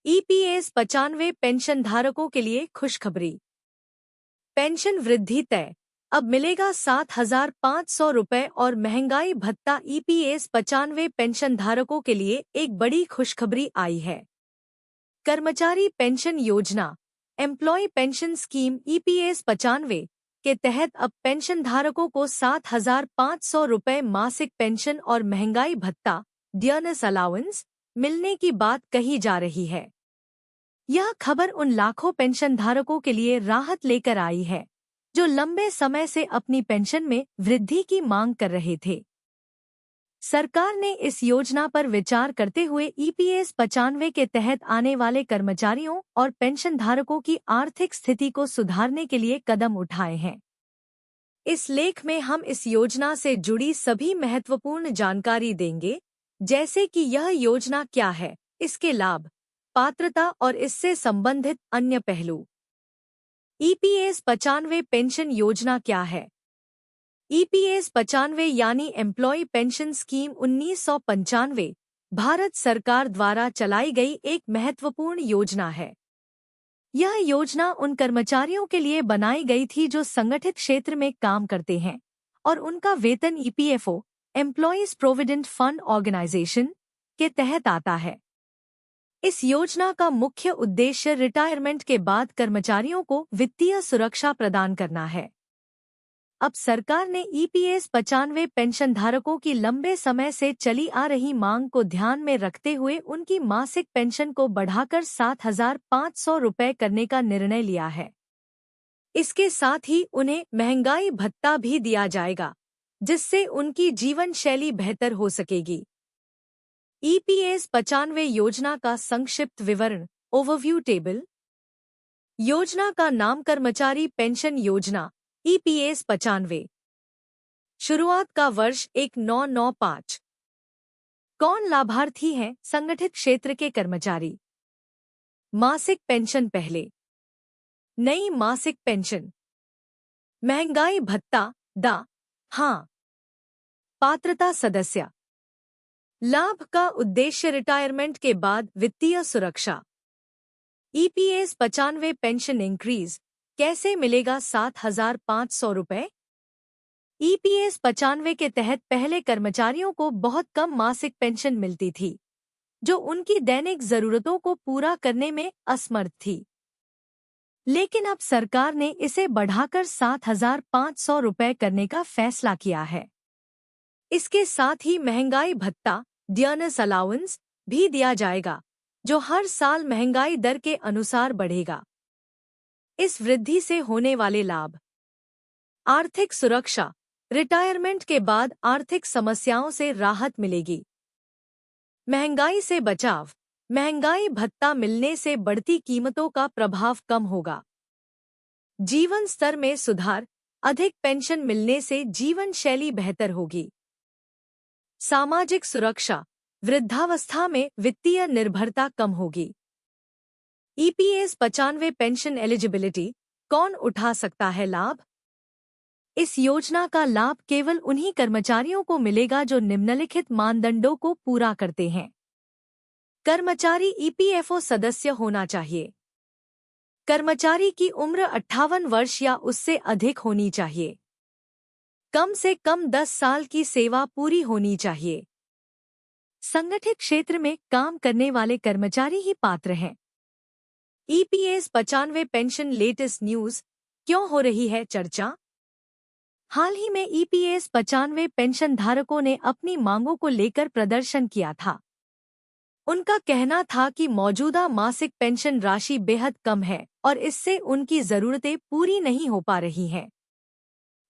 EPS 95 pension धारकों के लिए खुशखबरी। पेंशन वृद्धि तय, अब मिलेगा 7,500 रुपए और महंगाई भत्ता। ईपीएस 95 पेंशन धारकों के लिए एक बड़ी खुशखबरी आई है। कर्मचारी पेंशन योजना एम्प्लॉय पेंशन स्कीम ईपीएस 95 के तहत अब पेंशन धारकों को 7,500 रुपए मासिक पेंशन और महंगाई भत्ता डियरनेस अलाउंस मिलने की बात कही जा रही है। यह खबर उन लाखों पेंशन धारकों के लिए राहत लेकर आई है जो लंबे समय से अपनी पेंशन में वृद्धि की मांग कर रहे थे। सरकार ने इस योजना पर विचार करते हुए ईपीएस 95 के तहत आने वाले कर्मचारियों और पेंशन धारकों की आर्थिक स्थिति को सुधारने के लिए कदम उठाए हैं। इस लेख में हम इस योजना से जुड़ी सभी महत्वपूर्ण जानकारी देंगे, जैसे कि यह योजना क्या है, इसके लाभ, पात्रता और इससे संबंधित अन्य पहलू। ईपीएस 95 पेंशन योजना क्या है? ईपीएस 95 यानी एम्प्लॉय पेंशन स्कीम 1995 भारत सरकार द्वारा चलाई गई एक महत्वपूर्ण योजना है। यह योजना उन कर्मचारियों के लिए बनाई गई थी जो संगठित क्षेत्र में काम करते हैं और उनका वेतन EPFO employees provident fund organisation के तहत आता है। इस योजना का मुख्य उद्देश्य रिटायरमेंट के बाद कर्मचारियों को वित्तीय सुरक्षा प्रदान करना है। अब सरकार ने ईपीएस 95 पेंशन धारकों की लंबे समय से चली आ रही मांग को ध्यान में रखते हुए उनकी मासिक पेंशन को बढ़ाकर 7,500 रुपए करने का निर्णय लिया है। इसके साथ ही उन्हें महंगाई भत्ता भी दिया जाएगा, जिससे उनकी जीवन शैली बेहतर हो सकेगी। ईपीएस 95 योजना का संक्षिप्त विवरण ओवरव्यू टेबल। योजना का नाम कर्मचारी पेंशन योजना ईपीएस 95। शुरुआत का वर्ष 1995। कौन लाभार्थी हैं? संगठित क्षेत्र के कर्मचारी। मासिक पेंशन पहले, नई मासिक पेंशन, महंगाई भत्ता दा हाँ, पात्रता सदस्य। लाभ का उद्देश्य रिटायरमेंट के बाद वित्तीय सुरक्षा। ईपीएस 95 पेंशन इंक्रीज कैसे मिलेगा 7,500 रुपए? ईपीएस 95 के तहत पहले कर्मचारियों को बहुत कम मासिक पेंशन मिलती थी, जो उनकी दैनिक जरूरतों को पूरा करने में असमर्थ थी। लेकिन अब सरकार ने इसे बढ़ाकर 7,500 रुपए करने का फैसला किया है। इसके साथ ही महंगाई भत्ता डियरनेस अलाउंस भी दिया जाएगा, जो हर साल महंगाई दर के अनुसार बढ़ेगा। इस वृद्धि से होने वाले लाभ, आर्थिक सुरक्षा, रिटायरमेंट के बाद आर्थिक समस्याओं से राहत मिलेगी। महंगाई से बचाव, महंगाई भत्ता मिलने से बढ़ती कीमतों का प्रभाव कम होगा। जीवन स्तर में सुधार, अधिक पेंशन मिलने से जीवन शैली बेहतर होगी। सामाजिक सुरक्षा, वृद्धावस्था में वित्तीय निर्भरता कम होगी। ईपीएस 95 पेंशन एलिजिबिलिटी, कौन उठा सकता है लाभ? इस योजना का लाभ केवल उन्हीं कर्मचारियों को मिलेगा जो निम्नलिखित मानदंडों को पूरा करते हैं। कर्मचारी ईपीएफओ सदस्य होना चाहिए। कर्मचारी की उम्र 58 वर्ष या उससे अधिक होनी चाहिए। कम से कम 10 साल की सेवा पूरी होनी चाहिए। संगठित क्षेत्र में काम करने वाले कर्मचारी ही पात्र हैं। ईपीएस 95 पेंशन लेटेस्ट न्यूज, क्यों हो रही है चर्चा? हाल ही में ईपीएस 95 पेंशन धारकों ने अपनी मांगों को लेकर प्रदर्शन किया था। उनका कहना था कि मौजूदा मासिक पेंशन राशि बेहद कम है और इससे उनकी जरूरतें पूरी नहीं हो पा रही हैं।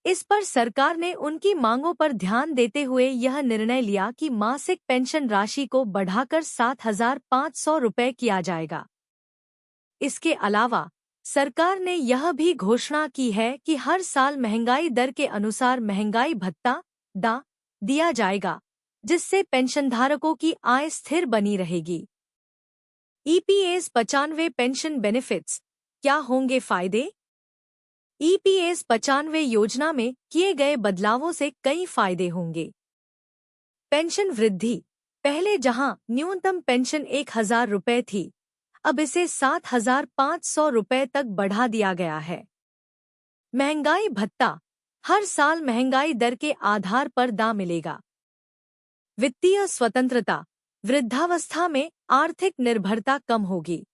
इस पर सरकार ने उनकी मांगों पर ध्यान देते हुए यह निर्णय लिया कि मासिक पेंशन राशि को बढ़ाकर 7,500 रुपए किया जाएगा। इसके अलावा सरकार ने यह भी घोषणा की है कि हर साल महंगाई दर के अनुसार महंगाई भत्ता दा दिया जाएगा, जिससे पेंशनधारकों की आय स्थिर बनी रहेगी। ईपीएस 95 पेंशन बेनिफिट्स, क्या होंगे फायदे? ईपीएस 95 योजना में किए गए बदलावों से कई फायदे होंगे। पेंशन वृद्धि, पहले जहां न्यूनतम पेंशन 1,000 रुपए थी, अब इसे 7,500 रुपये तक बढ़ा दिया गया है। महंगाई भत्ता हर साल महंगाई दर के आधार पर मिलेगा। वित्तीय स्वतंत्रता वृद्धावस्था में आर्थिक निर्भरता कम होगी।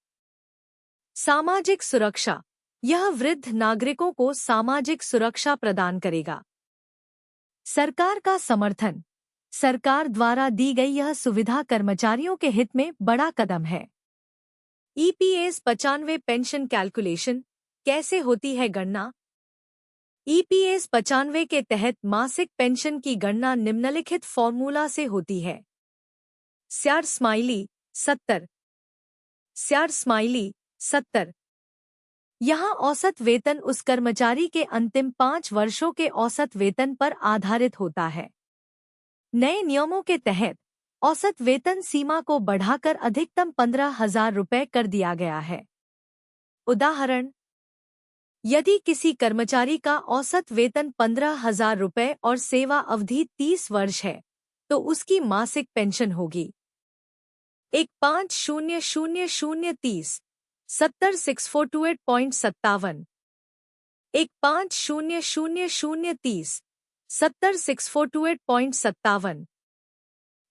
सामाजिक सुरक्षा यह वृद्ध नागरिकों को सामाजिक सुरक्षा प्रदान करेगा। सरकार का समर्थन सरकार द्वारा दी गई यह सुविधा कर्मचारियों के हित में बड़ा कदम है। ईपीएस 95 पेंशन कैलकुलेशन कैसे होती है गणना? ईपीएस 95 के तहत मासिक पेंशन की गणना निम्नलिखित फॉर्मूला से होती है। स्यार स्माइली 70 स्यार स्माइली 70। यहाँ औसत वेतन उस कर्मचारी के अंतिम 5 वर्षों के औसत वेतन पर आधारित होता है। नए नियमों के तहत औसत वेतन सीमा को बढ़ाकर अधिकतम 15,000 रुपये कर दिया गया है। उदाहरण, यदि किसी कर्मचारी का औसत वेतन 15,000 रुपये और सेवा अवधि 30 वर्ष है, तो उसकी मासिक पेंशन होगी 1,500,030 70 6428.57 1,500,030 70 6428.57।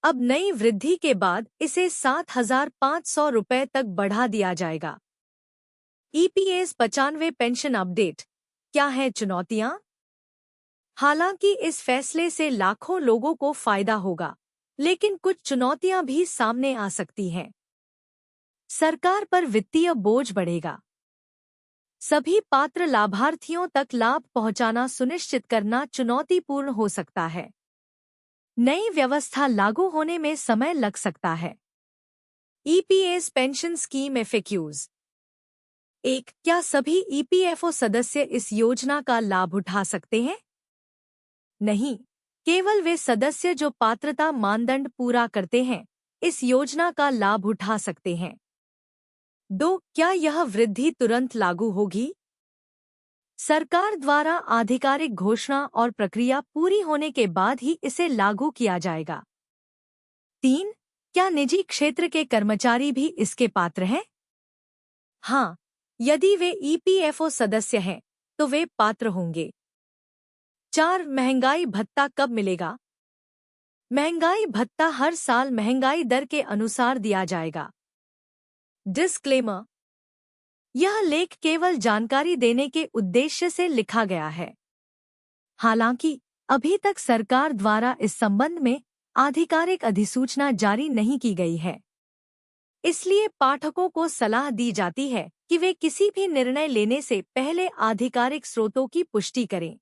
अब नई वृद्धि के बाद इसे 7,500 रुपये तक बढ़ा दिया जाएगा। ईपीएस 95 पेंशन अपडेट क्या है चुनौतियां? हालांकि इस फैसले से लाखों लोगों को फायदा होगा, लेकिन कुछ चुनौतियां भी सामने आ सकती हैं। सरकार पर वित्तीय बोझ बढ़ेगा। सभी पात्र लाभार्थियों तक लाभ पहुंचाना सुनिश्चित करना चुनौतीपूर्ण हो सकता है। नई व्यवस्था लागू होने में समय लग सकता है। EPS pension scheme FAQs 1. क्या सभी ईपीएफओ सदस्य इस योजना का लाभ उठा सकते हैं? नहीं, केवल वे सदस्य जो पात्रता मानदंड पूरा करते हैं इस योजना का लाभ उठा सकते हैं। 2. क्या यह वृद्धि तुरंत लागू होगी? सरकार द्वारा आधिकारिक घोषणा और प्रक्रिया पूरी होने के बाद ही इसे लागू किया जाएगा। 3. क्या निजी क्षेत्र के कर्मचारी भी इसके पात्र हैं? हाँ, यदि वे ईपीएफओ सदस्य हैं तो वे पात्र होंगे। 4. महंगाई भत्ता कब मिलेगा? महंगाई भत्ता हर साल महंगाई दर के अनुसार दिया जाएगा। डिस्क्लेमर: यह लेख केवल जानकारी देने के उद्देश्य से लिखा गया है। हालांकि अभी तक सरकार द्वारा इस संबंध में आधिकारिक अधिसूचना जारी नहीं की गई है। इसलिए पाठकों को सलाह दी जाती है कि वे किसी भी निर्णय लेने से पहले आधिकारिक स्रोतों की पुष्टि करें।